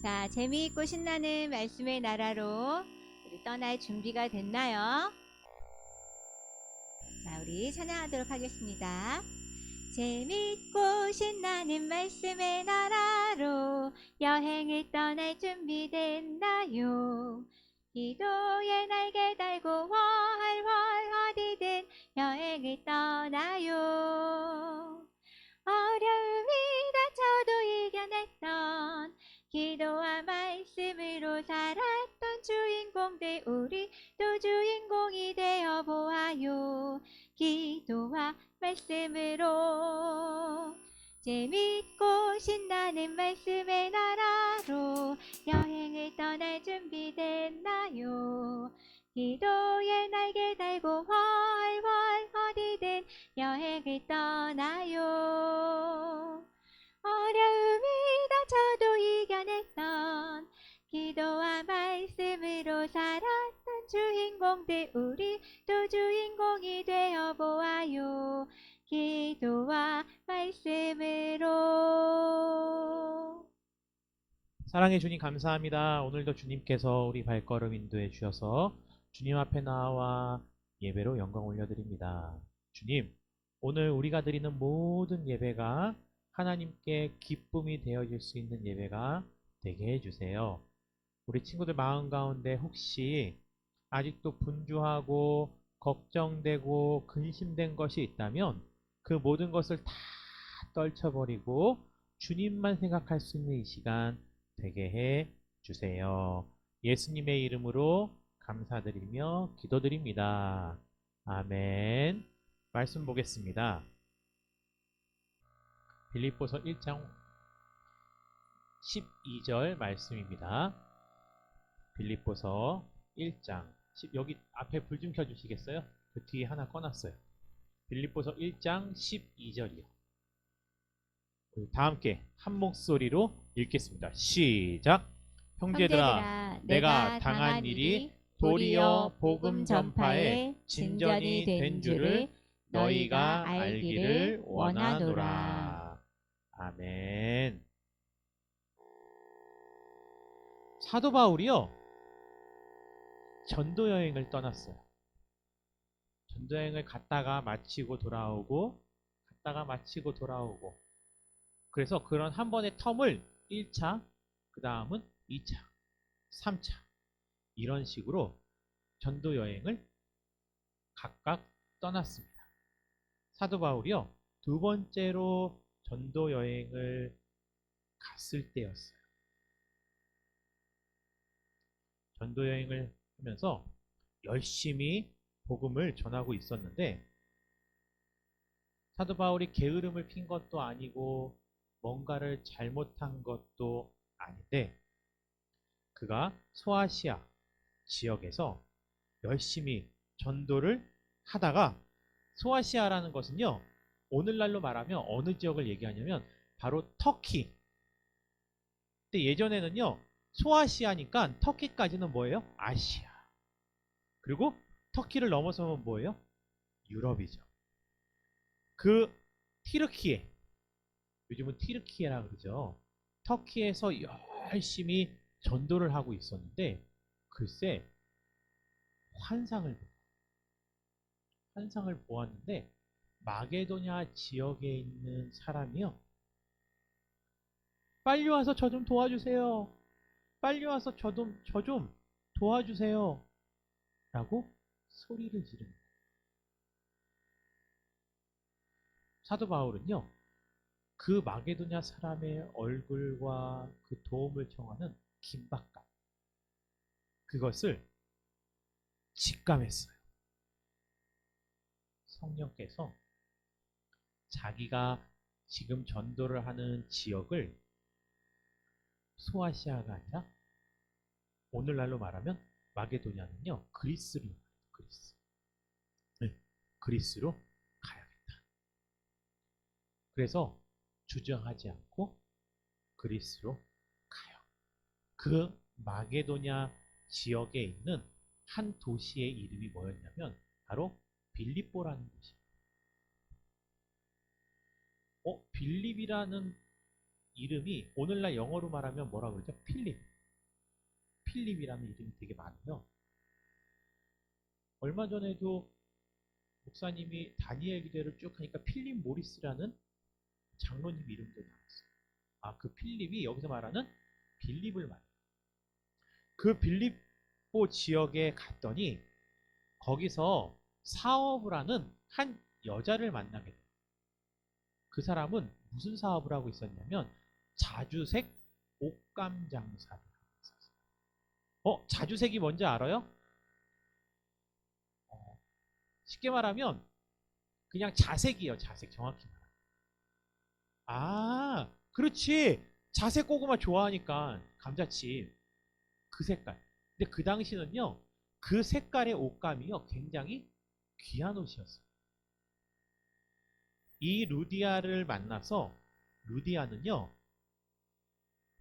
자, 재미있고 신나는 말씀의 나라로 우리 떠날 준비가 됐나요? 자, 우리 찬양하도록 하겠습니다. 재미있고 신나는 말씀의 나라로 여행을 떠날 준비됐나요? 기도의 날개 달고 훨훨 어디든 여행을 떠나요. 어려움이 닥쳐도 이겨냈던 기도와 말씀으로 살았던 주인공들, 우리 또 주인공이 되어 보아요. 기도와 말씀으로 재밌고 신나는 말씀의 나라로 여행을 떠날 준비됐나요? 기도의 날개 달고 훨훨 어디든 여행을 떠나요. 어려움이 닥쳐도 이겨냈던 기도와 말씀으로 살았던 주인공들, 우리 또 주인공이 되어 보아요. 기도와 말씀으로. 사랑해 주님 감사합니다. 오늘도 주님께서 우리 발걸음 인도해 주셔서 주님 앞에 나와 예배로 영광 올려드립니다. 주님, 오늘 우리가 드리는 모든 예배가 하나님께 기쁨이 되어질 수 있는 예배가 되게 해주세요. 우리 친구들 마음 가운데 혹시 아직도 분주하고 걱정되고 근심된 것이 있다면 그 모든 것을 다 떨쳐버리고 주님만 생각할 수 있는 이 시간 되게 해 주세요. 예수님의 이름으로 감사드리며 기도드립니다. 아멘. 말씀 보겠습니다. 빌립보서 1장 12절 말씀입니다. 빌립보서 1장 여기 앞에 불 좀 켜주시겠어요? 그 뒤에 하나 꺼놨어요. 빌립보서 1장 12절이요. 다 함께 한 목소리로 읽겠습니다. 시작. 형제들아, 내가 당한 일이 도리어 복음 전파에 진전이 된 줄을 너희가 알기를 원하노라. 아멘. 사도 바울이요, 전도 여행을 떠났어요. 전도 여행을 갔다가 마치고 돌아오고, 갔다가 마치고 돌아오고. 그래서 그런 한 번의 텀을 1차, 그 다음은 2차, 3차 이런 식으로 전도 여행을 각각 떠났습니다. 사도 바울이요, 두 번째로 전도 여행을 갔을 때였어요. 전도 여행을 하면서 열심히 복음을 전하고 있었는데 사도 바울이 게으름을 핀 것도 아니고 뭔가를 잘못한 것도 아닌데 그가 소아시아 지역에서 열심히 전도를 하다가, 소아시아라는 것은요, 오늘날로 말하면 어느 지역을 얘기하냐면 바로 터키. 근데 예전에는요, 소아시아니까 터키까지는 뭐예요? 아시아. 그리고 터키를 넘어서면 뭐예요? 유럽이죠. 그 티르키예, 요즘은 티르키예라 그러죠. 터키에서 열심히 전도를 하고 있었는데 글쎄 환상을 보았는데 마게도냐 지역에 있는 사람이요, 빨리 와서 저 좀 도와주세요. 빨리 와서 저 좀 도와주세요. 라고 소리를 지릅니다. 사도 바울은요, 그 마게도냐 사람의 얼굴과 그 도움을 청하는 긴박감, 그것을 직감했어요. 성령께서 자기가 지금 전도를 하는 지역을 소아시아가 아니라 오늘날로 말하면 마게도냐는요, 그리스로 말해요. 그리스. 네, 그리스로 가야겠다. 그래서 주저하지 않고 그리스로 가요. 그 마게도냐 지역에 있는 한 도시의 이름이 뭐였냐면 바로 빌립보라는 곳이에요. 빌립이라는 이름이 오늘날 영어로 말하면 뭐라 그러죠? 필립. 필립이라는 이름이 되게 많아요. 얼마 전에도 목사님이 다니엘 기대를 쭉 하니까 필립 모리스라는 장로님 이름도 나왔어요. 아, 그 필립이 여기서 말하는 빌립을 말해요. 그 빌립보 지역에 갔더니 거기서 사업을 하는 한 여자를 만나게 돼요. 그 사람은 무슨 사업을 하고 있었냐면 자주색 옷감 장사를 하고 있었어요. 자주색이 뭔지 알아요? 쉽게 말하면 그냥 자색이에요. 자색 정확히 말하면. 아, 그렇지. 자색 고구마 좋아하니까 감자칩 그 색깔. 근데 그 당시는요. 그 색깔의 옷감이요. 굉장히 귀한 옷이었어요. 이 루디아를 만나서 루디아는요.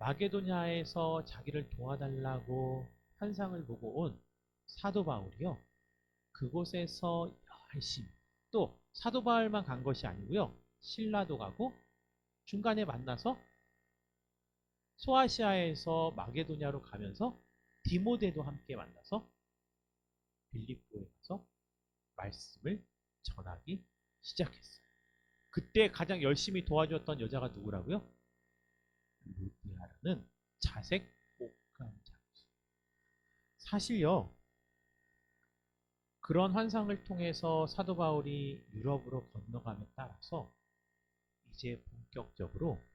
마게도냐에서 자기를 도와달라고 환상을 보고 온 사도 바울이요. 그곳에서 열심히 또 사도 바울만 간 것이 아니고요. 신라도 가고 중간에 만나서 소아시아에서 마게도냐로 가면서 디모데도 함께 만나서 빌립보에 가서 말씀을 전하기 시작했어요. 그때 가장 열심히 도와주었던 여자가 누구라고요? 루디아라는 자색 옷감 장수. 사실요. 그런 환상을 통해서 사도 바울이 유럽으로 건너감에 따라서 이제 본격적으로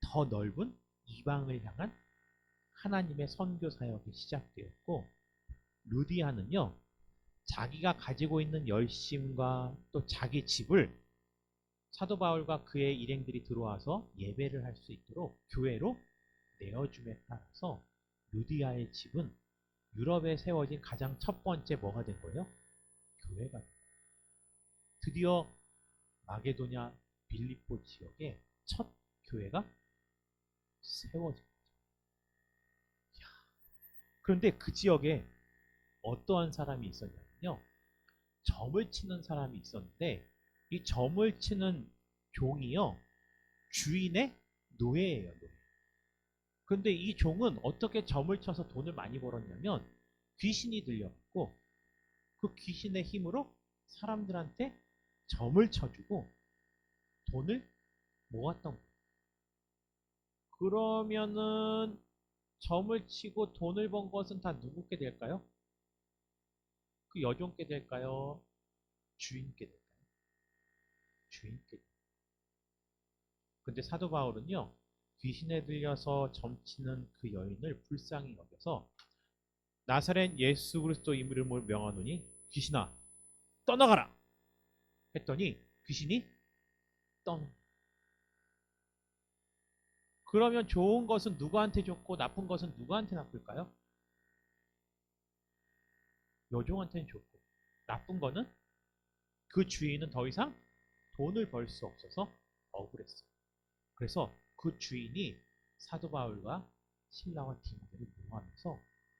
더 넓은 이방을 향한 하나님의 선교 사역이 시작되었고 루디아는요. 자기가 가지고 있는 열심과 또 자기 집을 사도 바울과 그의 일행들이 들어와서 예배를 할 수 있도록 교회로 내어줌에 따라서 루디아의 집은 유럽에 세워진 가장 첫 번째 뭐가 된 거예요? 교회가 된 거예요. 드디어 마게도냐 빌립보 지역에 첫 교회가 세워진 거죠. 그런데 그 지역에 어떠한 사람이 있었냐면요. 점을 치는 사람이 있었는데 이 점을 치는 종이요. 주인의 노예예요. 노예. 그런데 이 종은 어떻게 점을 쳐서 돈을 많이 벌었냐면 귀신이 들려갖고 그 귀신의 힘으로 사람들한테 점을 쳐주고 돈을 모았던 거예요. 그러면은 점을 치고 돈을 번 것은 다 누구께 될까요? 그 여종께 될까요? 주인께 될까요? 주인께. 근데 사도 바울은요. 귀신에 들려서 점치는 그 여인을 불쌍히 여겨서 나사렛 예수 그리스도 이름을 명하노니 귀신아 떠나가라 했더니 귀신이 떠나. 그러면 좋은 것은 누구한테 좋고 나쁜 것은 누구한테 나쁠까요? 여종한테는 좋고 나쁜 거는 그 주인은 더 이상 돈을 벌 수 없어서 억울했어요. 그래서 그 주인이 사도 바울과 신라와 디모데를 모함해서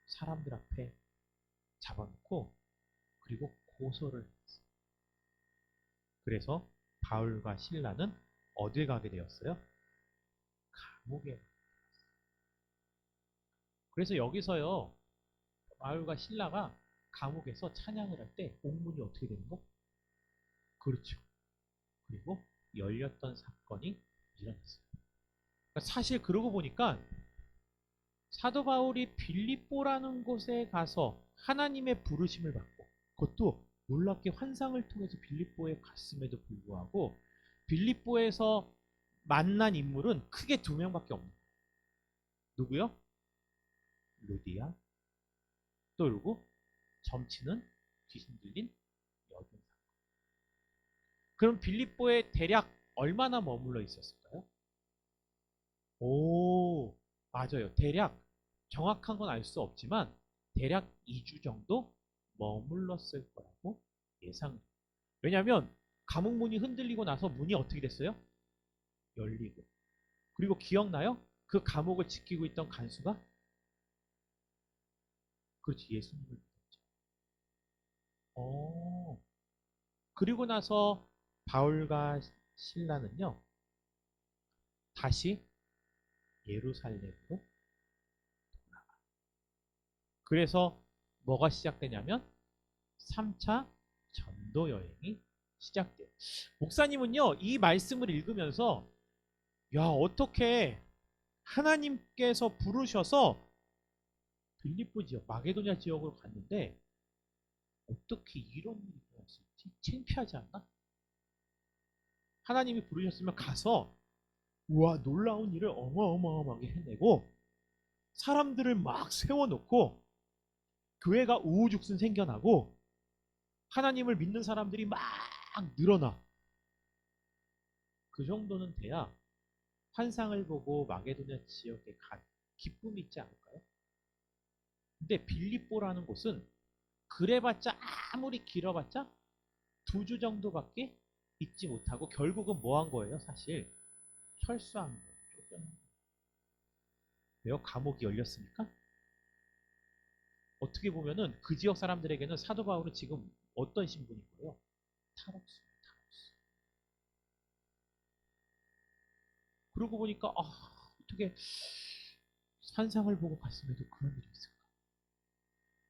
사람들 앞에 잡아놓고 그리고 고소를 했어요. 그래서 바울과 신라는 어딜 가게 되었어요? 감옥에. 그래서 여기서요. 바울과 신라가 감옥에서 찬양을 할 때 옥문이 어떻게 되는 거? 그렇죠. 그리고 열렸던 사건이 일어났어요. 그러니까 사실 그러고 보니까 사도 바울이 빌립보라는 곳에 가서 하나님의 부르심을 받고 그것도 놀랍게 환상을 통해서 빌립보에 갔음에도 불구하고 빌립보에서 만난 인물은 크게 두 명밖에 없는 거예요. 누구요? 루디아 또 그리고 점치는 귀신 들린 여종사. 그럼 빌립보에 대략 얼마나 머물러 있었을까요? 오, 맞아요. 대략 정확한 건 알 수 없지만 대략 2주 정도 머물렀을 거라고 예상돼요. 왜냐하면 감옥 문이 흔들리고 나서 문이 어떻게 됐어요? 열리고. 그리고 기억나요? 그 감옥을 지키고 있던 간수가? 그렇지, 예수님을 믿었죠. 그리고 나서 바울과 신라는요, 다시 예루살렘으로. 그래서 뭐가 시작되냐면 3차 전도 여행이 시작돼요. 목사님은요, 이 말씀을 읽으면서 야, 어떻게 하나님께서 부르셔서 빌립보 지역, 마게도냐 지역으로 갔는데 어떻게 이런 일이 일어났을지 창피하지 않나? 하나님이 부르셨으면 가서 우와, 놀라운 일을 어마어마하게 해내고 사람들을 막 세워놓고 교회가 우후죽순 생겨나고 하나님을 믿는 사람들이 막 늘어나. 그 정도는 돼야 환상을 보고 마게도냐 지역에 간 기쁨이 있지 않을까요? 근데 빌립보라는 곳은 그래봤자 아무리 길어봤자 2주 정도밖에 있지 못하고 결국은 뭐 한 거예요? 사실 철수한 거예요. 쫓겨난 거예요. 왜요? 감옥이 열렸습니까? 어떻게 보면은 그 지역 사람들에게는 사도 바울은 지금 어떤 신분인 거예요? 탈옥수. 그러고 보니까 어떻게 환상을 보고 갔음에도 그런 일이 있을까?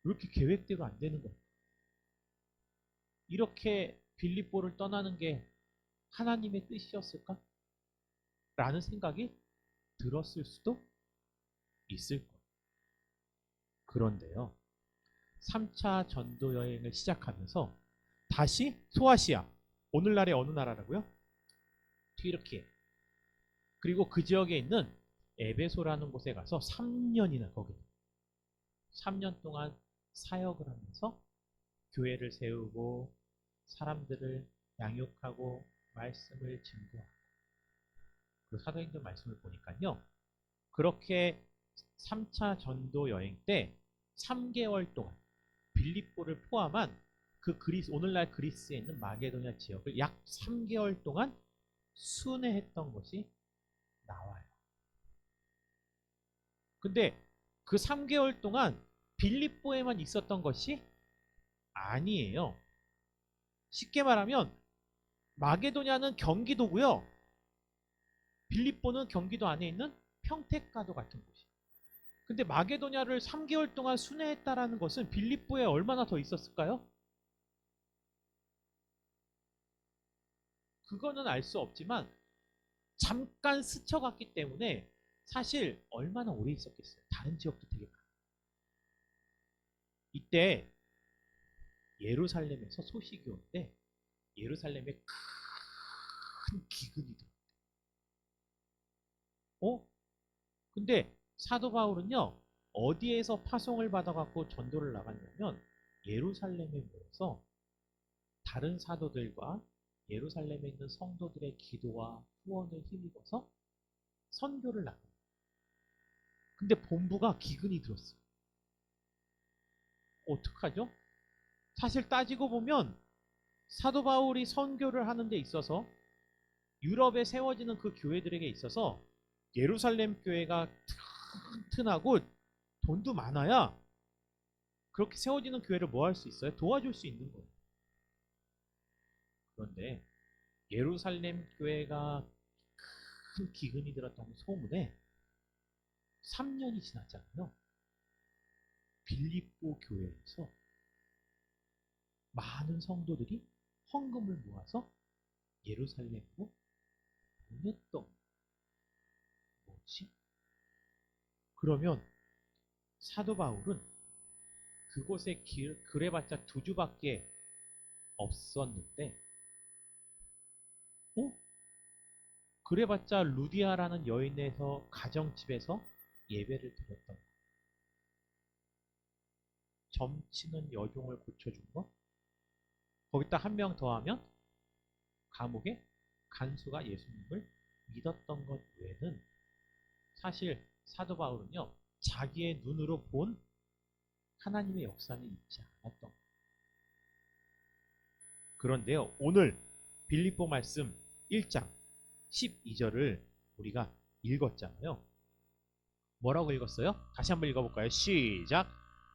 왜 이렇게 계획대로 안 되는 거야? 이렇게 빌립보를 떠나는 게 하나님의 뜻이었을까? 라는 생각이 들었을 수도 있을 거예요. 그런데요, 3차 전도 여행을 시작하면서 다시 소아시아, 오늘날의 어느 나라라고요? 튀르키예. 그리고 그 지역에 있는 에베소라는 곳에 가서 3년이나 거기 3년 동안 사역을 하면서 교회를 세우고 사람들을 양육하고 말씀을 증거하고. 그 사도행전 말씀을 보니까요, 그렇게 3차 전도 여행 때 3개월 동안 빌립보를 포함한 그 오늘날 그리스에 있는 마게도냐 지역을 약 3개월 동안 순회했던 것이 나와요. 근데 그 3개월 동안 빌립보에만 있었던 것이 아니에요. 쉽게 말하면 마게도냐는 경기도고요. 빌립보는 경기도 안에 있는 평택가도 같은 곳이에요. 근데 마게도냐를 3개월 동안 순회했다라는 것은 빌립보에 얼마나 더 있었을까요? 그거는 알 수 없지만 잠깐 스쳐갔기 때문에 사실 얼마나 오래 있었겠어요. 다른 지역도 되게 많아요. 이때 예루살렘에서 소식이 오는데 예루살렘에 큰 기근이 들어요. 근데 사도 바울은요, 어디에서 파송을 받아갖고 전도를 나갔냐면 예루살렘에 모여서 다른 사도들과 예루살렘에 있는 성도들의 기도와 후원을 힘입어서 선교를 나갑니다. 근데 본부가 기근이 들었어요. 어떡하죠? 사실 따지고 보면 사도 바울이 선교를 하는 데 있어서 유럽에 세워지는 그 교회들에게 있어서 예루살렘 교회가 튼튼하고 돈도 많아야 그렇게 세워지는 교회를 뭐 할 수 있어요? 도와줄 수 있는 거예요. 그런데 예루살렘 교회가 큰 기근이 들었다는 소문에 3년이 지났잖아요. 빌립보 교회에서 많은 성도들이 헌금을 모아서 예루살렘으로 보냈던 뭐지? 그러면 사도 바울은 그곳에 그래봤자 2주밖에 없었는데 그래봤자 루디아라는 여인에서 가정집에서 예배를 드렸던 거, 점치는 여종을 고쳐준 거, 거기다 한 명 더하면 감옥에 간수가 예수님을 믿었던 것 외에는 사실 사도 바울은요, 자기의 눈으로 본 하나님의 역사는 있지 않았던 거예요. 그런데요, 오늘 빌립보 말씀 1장 12절을 우리가 읽었잖아요. 뭐라고 읽었어요? 다시 한번 읽어볼까요? 시작!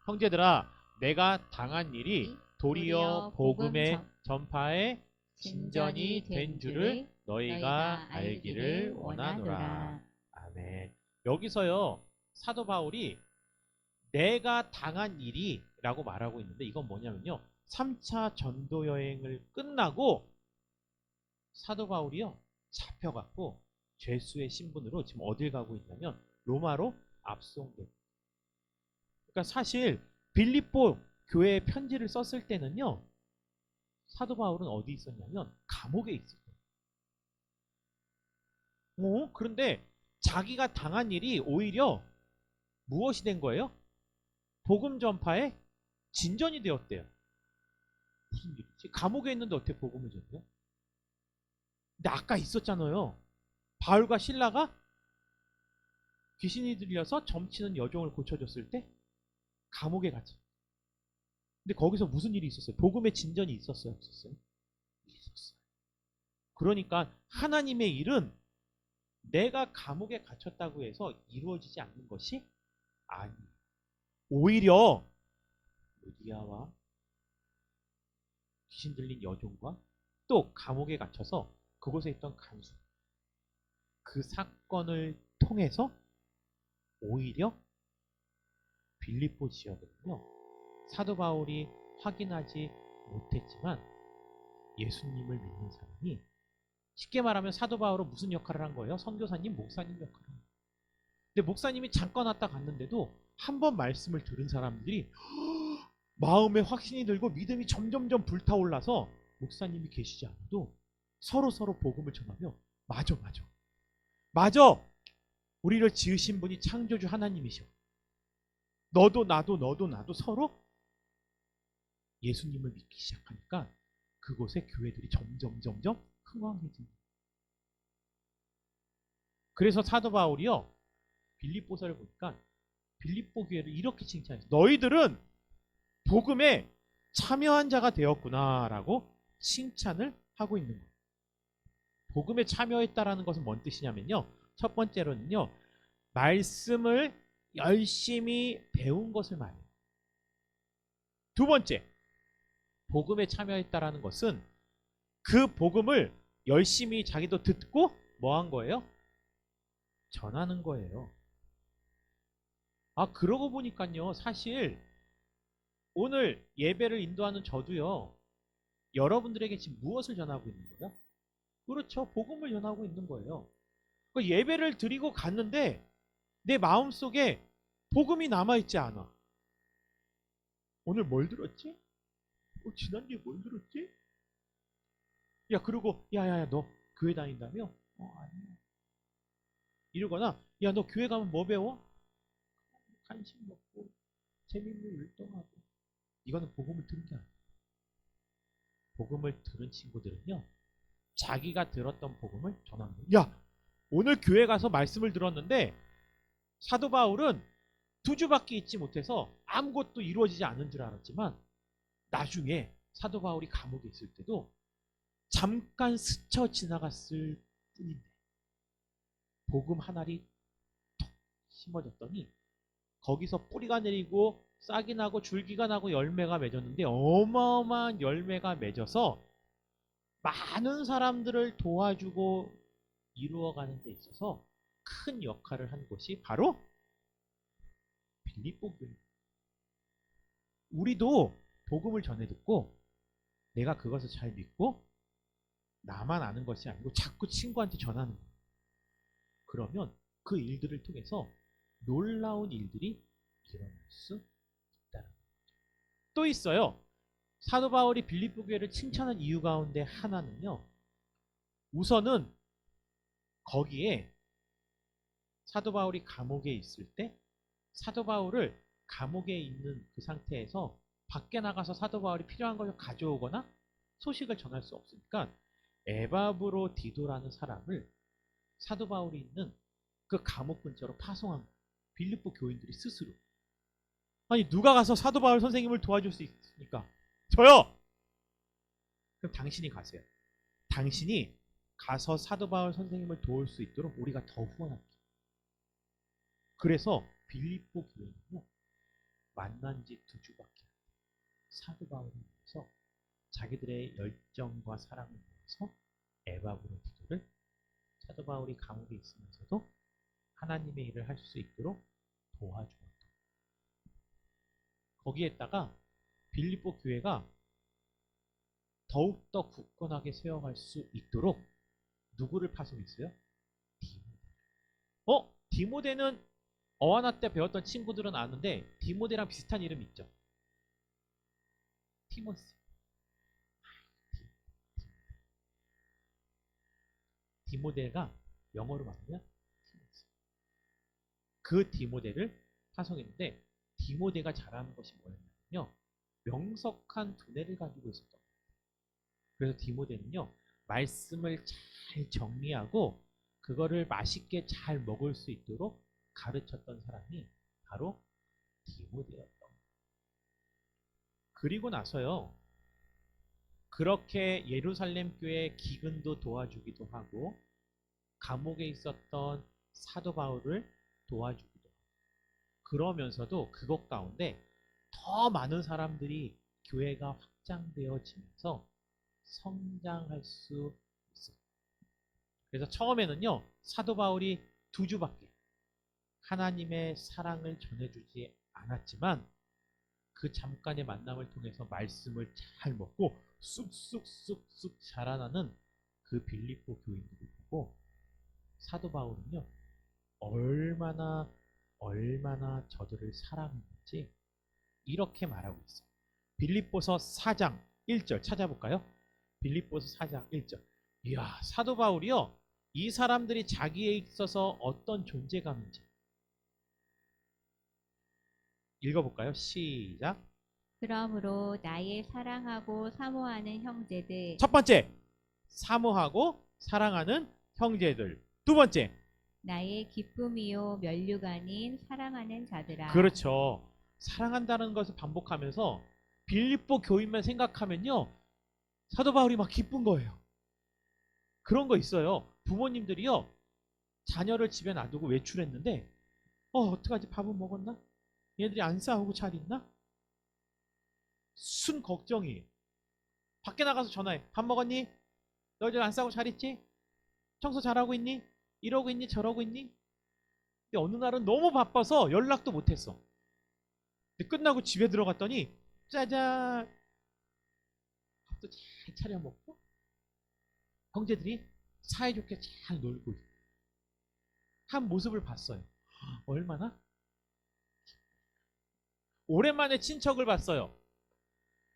형제들아, 내가 당한 일이 도리어 복음의 전파에 진전이 된 줄을 너희가 알기를 원하노라. 아멘. 여기서요, 사도 바울이 내가 당한 일이 라고 말하고 있는데 이건 뭐냐면요. 3차 전도 여행을 끝나고 사도 바울이요, 잡혀갖고 죄수의 신분으로 지금 어딜 가고 있냐면 로마로 압송되고. 그러니까 사실 빌립보 교회에 편지를 썼을 때는요, 사도 바울은 어디 있었냐면 감옥에 있었어요. 그런데 자기가 당한 일이 오히려 무엇이 된 거예요? 복음 전파에 진전이 되었대요. 무슨 일이지? 감옥에 있는데 어떻게 복음을 전해요? 근데 아까 있었잖아요. 바울과 실라가 귀신이 들려서 점치는 여종을 고쳐줬을 때 감옥에 갇혀. 근데 거기서 무슨 일이 있었어요? 복음의 진전이 있었어요? 없었어요? 있었어요. 그러니까 하나님의 일은 내가 감옥에 갇혔다고 해서 이루어지지 않는 것이 아니에요. 오히려 루디아와 귀신 들린 여종과 또 감옥에 갇혀서 그곳에 있던 간수, 그 사건을 통해서 오히려 빌립보 지역은요, 사도 바울이 확인하지 못했지만 예수님을 믿는 사람이, 쉽게 말하면 사도 바울은 무슨 역할을 한 거예요? 선교사님, 목사님 역할을 한 거예요. 근데 목사님이 잠깐 왔다 갔는데도 한 번 말씀을 들은 사람들이 마음에 확신이 들고 믿음이 점점점 불타올라서 목사님이 계시지 않아도 서로 복음을 전하며 맞아 우리를 지으신 분이 창조주 하나님이셔. 너도 나도 서로 예수님을 믿기 시작하니까 그곳에 교회들이 점점 흥왕해집니다. 그래서 사도 바울이요, 빌립보서를 보니까 빌립보 교회를 이렇게 칭찬해요. 너희들은 복음에 참여한 자가 되었구나라고 칭찬을 하고 있는 거예요. 복음에 참여했다라는 것은 뭔 뜻이냐면요, 첫 번째로는요, 말씀을 열심히 배운 것을 말해요. 두 번째, 복음에 참여했다라는 것은 그 복음을 열심히 자기도 듣고 뭐 한 거예요? 전하는 거예요. 그러고 보니까요, 사실 오늘 예배를 인도하는 저도요, 여러분들에게 지금 무엇을 전하고 있는 거예요? 그렇죠, 복음을 전하고 있는 거예요. 예배를 드리고 갔는데 내 마음속에 복음이 남아있지 않아. 오늘 뭘 들었지? 지난주에 뭘 들었지? 야, 그리고 야야야, 너 교회 다닌다며? 아니야. 이러거나, 야, 너 교회 가면 뭐 배워? 간식 먹고 재밌는 율동하고. 이거는 복음을 들은 게 아니야. 복음을 들은 친구들은요, 자기가 들었던 복음을 전하는 거예요. 야, 오늘 교회 가서 말씀을 들었는데 사도 바울은 2주밖에 있지 못해서 아무것도 이루어지지 않은 줄 알았지만 나중에 사도 바울이 감옥에 있을 때도 잠깐 스쳐 지나갔을 뿐인데 복음 한 알이 톡 심어졌더니 거기서 뿌리가 내리고 싹이 나고 줄기가 나고 열매가 맺었는데 어마어마한 열매가 맺어서 많은 사람들을 도와주고 이루어가는 데 있어서 큰 역할을 한 곳이 바로 빌립보 교회. 우리도 복음을 전해 듣고 내가 그것을 잘 믿고 나만 아는 것이 아니고 자꾸 친구한테 전하는 거예요. 그러면 그 일들을 통해서 놀라운 일들이 일어날 수 있다는 거죠. 또 있어요. 사도 바울이 빌립보 교회를 칭찬한 이유 가운데 하나는요, 우선은 거기에 사도 바울이 감옥에 있을 때 사도 바울을 감옥에 있는 그 상태에서 밖에 나가서 사도 바울이 필요한 것을 가져오거나 소식을 전할 수 없으니까 에바브로 디도라는 사람을 사도 바울이 있는 그 감옥 근처로 파송한 거예요. 빌립보 교인들이 스스로. 아니, 누가 가서 사도 바울 선생님을 도와줄 수 있습니까? 저요! 그럼 당신이 가세요. 당신이 가서 사도 바울 선생님을 도울 수 있도록 우리가 더 후원할게요. 그래서 빌립보 교회는요, 만난 지 2주밖에 안 돼요. 사도 바울을 위해서 자기들의 열정과 사랑을 모아서 에바브로 디도를 사도 바울이 감옥에 있으면서도 하나님의 일을 할 수 있도록 도와주었다. 거기에다가 빌립보 교회가 더욱더 굳건하게 세워갈 수 있도록 누구를 파송했어요? 디모데. 디모데는 어하나 때 배웠던 친구들은 아는데 디모데랑 비슷한 이름 있죠? 티모스. 디모데가 영어로 말하면 티모스. 그 디모데를 파송했는데 디모데가 잘하는 것이 뭐였냐면요. 명석한 두뇌를 가지고 있었던 거예요. 그래서 디모데는요. 말씀을 잘 정리하고 그거를 맛있게 잘 먹을 수 있도록 가르쳤던 사람이 바로 디모데였던 거예요. 그리고 나서요. 그렇게 예루살렘 교회 기근도 도와주기도 하고 감옥에 있었던 사도 바울을 도와주기도 하고 그러면서도 그것 가운데 더 많은 사람들이 교회가 확장되어지면서 성장할 수 있어요. 그래서 처음에는요. 사도 바울이 2주밖에 하나님의 사랑을 전해주지 않았지만 그 잠깐의 만남을 통해서 말씀을 잘 먹고 쑥쑥쑥쑥 자라나는 그 빌립보 교인들을 보고 사도 바울은요. 얼마나 저들을 사랑했는지 이렇게 말하고 있어요. 빌립보서 4장 1절 찾아볼까요? 빌립보서 4장 1절. 이야, 사도 바울이요. 이 사람들이 자기에 있어서 어떤 존재감인지 읽어볼까요? 시작. 그러므로 나의 사랑하고 사모하는 형제들, 첫 번째, 사모하고 사랑하는 형제들. 두 번째, 나의 기쁨이요 면류관인 사랑하는 자들아. 그렇죠. 사랑한다는 것을 반복하면서 빌립보 교인만 생각하면요. 사도 바울이 막 기쁜 거예요. 그런 거 있어요. 부모님들이요. 자녀를 집에 놔두고 외출했는데 어떡하지? 밥은 먹었나? 얘들이 안 싸우고 잘 있나? 순 걱정이. 밖에 나가서 전화해. 밥 먹었니? 너희들 안 싸우고 잘 있지? 청소 잘하고 있니? 이러고 있니? 저러고 있니? 근데 어느 날은 너무 바빠서 연락도 못했어. 근데 끝나고 집에 들어갔더니 짜잔! 밥도 잘 차려 먹고 형제들이 사이좋게 잘 놀고 한 모습을 봤어요. 얼마나? 오랜만에 친척을 봤어요.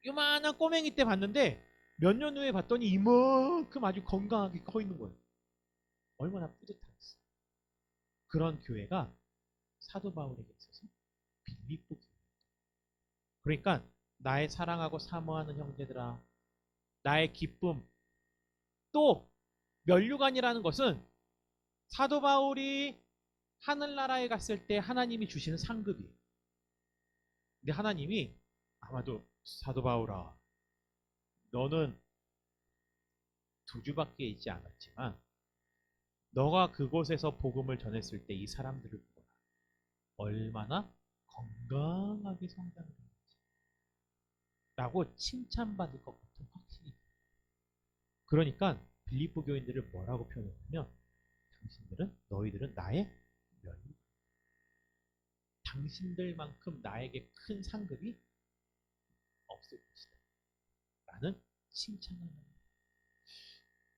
요만한 꼬맹이 때 봤는데 몇 년 후에 봤더니 이만큼 아주 건강하게 커 있는 거예요. 얼마나 뿌듯하겠어요. 그런 교회가 사도 바울에게 있어서 빌립보 교회. 그러니까 나의 사랑하고 사모하는 형제들아, 나의 기쁨, 또 면류관이라는 것은 사도 바울이 하늘나라에 갔을 때 하나님이 주시는 상급이에요. 근데 하나님이 아마도 사도 바울아, 너는 2주밖에 있지 않았지만 너가 그곳에서 복음을 전했을 때 이 사람들을 보라. 얼마나 건강하게 성장했는지 라고 칭찬받을 것 같은 확신이. 그러니까 빌립보 교인들을 뭐라고 표현했냐면 너희들은 나의 면류. 당신들만큼 나에게 큰 상급이 없을 것이다. 라는 칭찬을 합니다.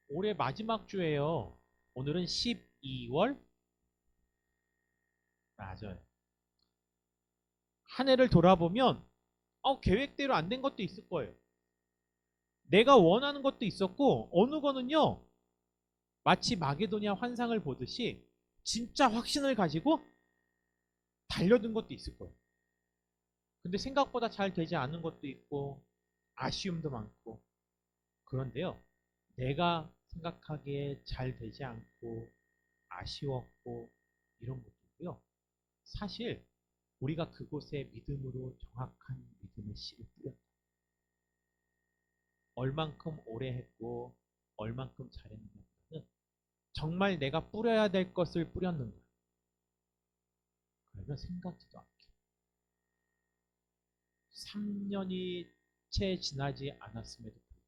올해 마지막 주예요. 오늘은 12월. 맞아요. 한 해를 돌아보면 계획대로 안 된 것도 있을 거예요. 내가 원하는 것도 있었고 어느 거는요. 마치 마게도니아 환상을 보듯이 진짜 확신을 가지고 달려든 것도 있을 거예요. 근데 생각보다 잘 되지 않은 것도 있고 아쉬움도 많고. 그런데요. 내가 생각하기에 잘 되지 않고 아쉬웠고 이런 것들도요. 사실 우리가 그곳에 믿음으로 정확한 믿음의 씨를 뿌렸다. 얼만큼 오래 했고 얼만큼 잘했느냐는 정말 내가 뿌려야 될 것을 뿌렸는가. 그러면 생각지도 않게 3년이 채 지나지 않았음에도 불구하고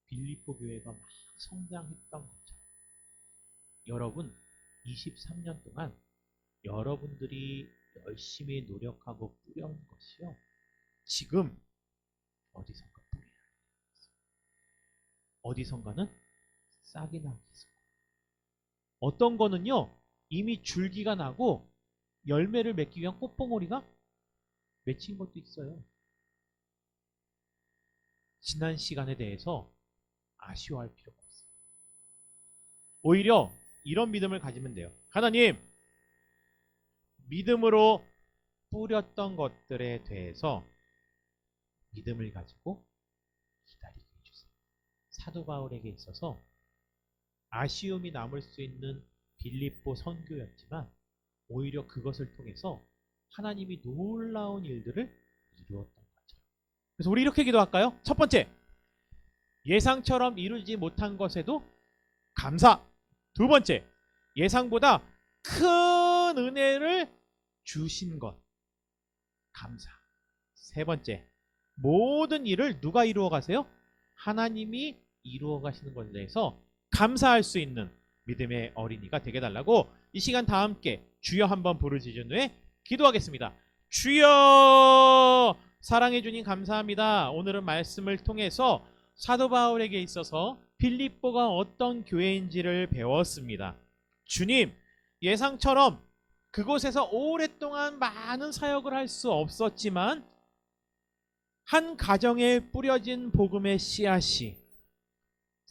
빌립보 교회가 막 성장했던 것처럼 여러분 23년 동안 여러분들이 열심히 노력하고 뿌려온 것이요. 지금 어디선가 뿌려요. 어디선가는 싹이 나기 있어요. 어떤 거는요, 이미 줄기가 나고 열매를 맺기 위한 꽃봉오리가 맺힌 것도 있어요. 지난 시간에 대해서 아쉬워할 필요가 없어요. 오히려 이런 믿음을 가지면 돼요. 하나님, 믿음으로 뿌렸던 것들에 대해서 믿음을 가지고 기다리게 해주세요. 사도 바울에게 있어서 아쉬움이 남을 수 있는 빌립보 선교였지만 오히려 그것을 통해서 하나님이 놀라운 일들을 이루었던 거죠. 그래서 우리 이렇게 기도할까요? 첫 번째, 예상처럼 이루지 못한 것에도 감사. 두 번째, 예상보다 큰 은혜를 주신 것, 감사. 세 번째, 모든 일을 누가 이루어 가세요? 하나님이 이루어 가시는 것에 대해서 감사할 수 있는 믿음의 어린이가 되게 달라고 이 시간 다 함께 주여 한번 부르짖은 후에 기도하겠습니다. 주여! 사랑해 주님 감사합니다. 오늘은 말씀을 통해서 사도 바울에게 있어서 빌립보가 어떤 교회인지를 배웠습니다. 주님, 예상처럼 그곳에서 오랫동안 많은 사역을 할 수 없었지만 한 가정에 뿌려진 복음의 씨앗이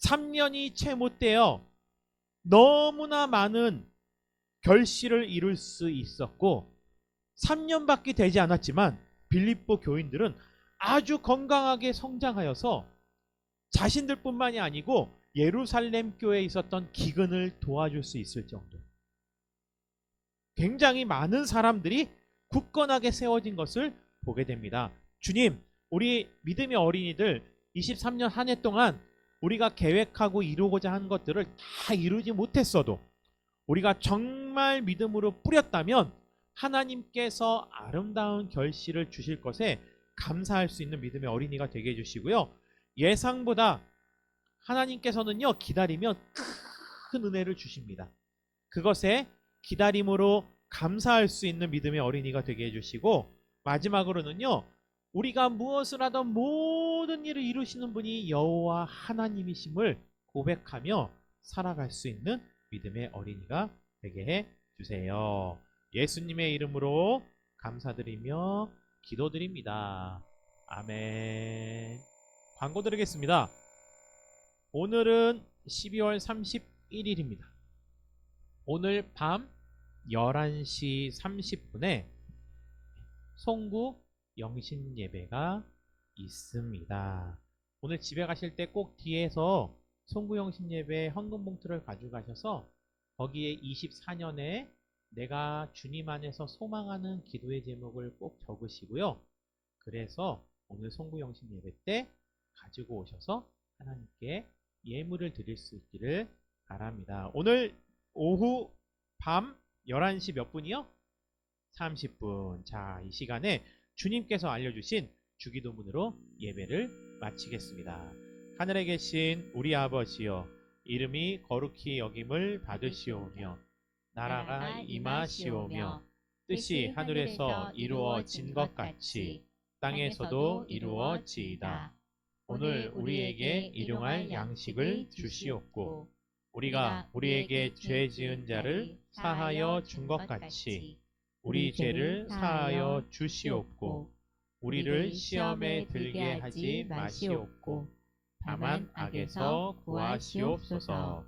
3년이 채 못 되어 너무나 많은 결실을 이룰 수 있었고 3년밖에 되지 않았지만 빌립보 교인들은 아주 건강하게 성장하여서 자신들뿐만이 아니고 예루살렘 교회에 있었던 기근을 도와줄 수 있을 정도, 굉장히 많은 사람들이 굳건하게 세워진 것을 보게 됩니다. 주님, 우리 믿음의 어린이들 23년 한 해 동안 우리가 계획하고 이루고자 한 것들을 다 이루지 못했어도 우리가 정말 믿음으로 뿌렸다면 하나님께서 아름다운 결실을 주실 것에 감사할 수 있는 믿음의 어린이가 되게 해주시고요. 예상보다 하나님께서는요, 기다리면 큰 은혜를 주십니다. 그것에 기다림으로 감사할 수 있는 믿음의 어린이가 되게 해주시고, 마지막으로는요, 우리가 무엇을 하던 모든 일을 이루시는 분이 여호와 하나님이심을 고백하며 살아갈 수 있는 믿음의 어린이가 되게 해주세요. 예수님의 이름으로 감사드리며 기도드립니다. 아멘. 광고 드리겠습니다. 오늘은 12월 31일입니다. 오늘 밤 11시 30분에 송구 영신 예배가 있습니다. 오늘 집에 가실 때 꼭 뒤에서 송구 영신 예배 헌금 봉투를 가져가셔서 거기에 24년에 내가 주님 안에서 소망하는 기도의 제목을 꼭 적으시고요. 그래서 오늘 송구 영신 예배 때 가지고 오셔서 하나님께 예물을 드릴 수 있기를 바랍니다. 오늘 오후 밤 11시 몇 분이요? 30분. 자, 이 시간에 주님께서 알려주신 주기도문으로 예배를 마치겠습니다. 하늘에 계신 우리 아버지여, 이름이 거룩히 여김을 받으시오며 나라가 임하시오며 뜻이 하늘에서 이루어진 것 같이 땅에서도 이루어지이다. 오늘 우리에게 일용할 양식을 주시옵고 우리가 우리에게 죄 지은 자를 사하여 준 것 같이 우리 죄를 사하여 주시옵고 우리를 시험에 들게 하지 마시옵고 다만 악에서 구하시옵소서.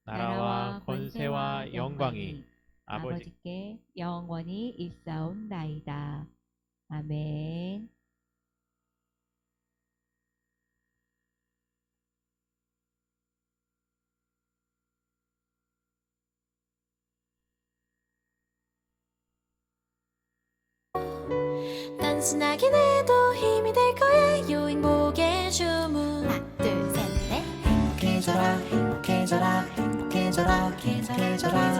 나라와 권세와 영광이 아버지께 영원히 있사옵나이다. 아멘. 단순하긴 해도 힘이 될 거예요. 행복의 주문. 하나 둘셋넷 행복해져라 행복해져라 행복해져라 행복해져라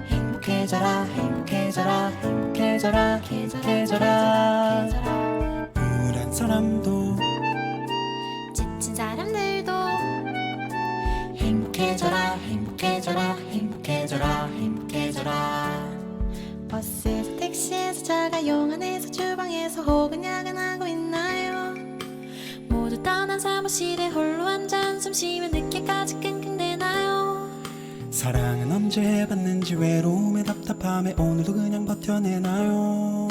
행복해져라 행복해져라 행복해져라 행복해져라 우울한 사람도 지친 사람들도 행복해져라 행복해져라 행복해져라 행복해져라 행복해져라 버스에서 택시에서 자가용 안에서 주방에서 혹은 야근하고 있나요? 모두 떠난 사무실에 홀로 앉아 한숨 쉬며 늦게까지 끙끙대나요? 사랑은 언제 받는지 외로움에 답답함에 오늘도 그냥 버텨내나요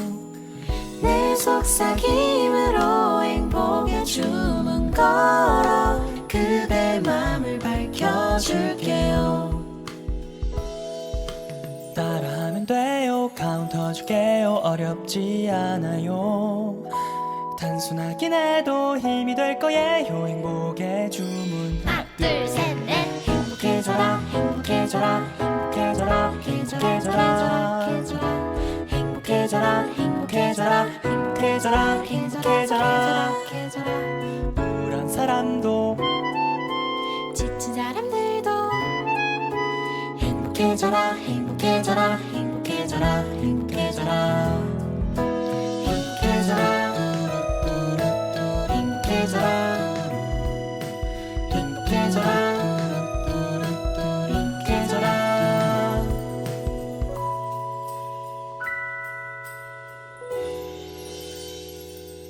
내 속삭임으로 행복의 주문 걸어 그대 맘을 밝혀줄게요. 따라하면 돼요 카운터 줄게요 어렵지 않아요 단순하긴 해도 힘이 될 거예요 행복의 주문 하나 둘 셋 넷 행복해져라 행복해져라 행복해져라 행복해져라 행복해져라 행복해져라 행복해져라 행복해져라 우울한 사람도 지친 사람들도 행복해져라 행복해져라 행복해져라 행복해져라 행복해져라 행복해져라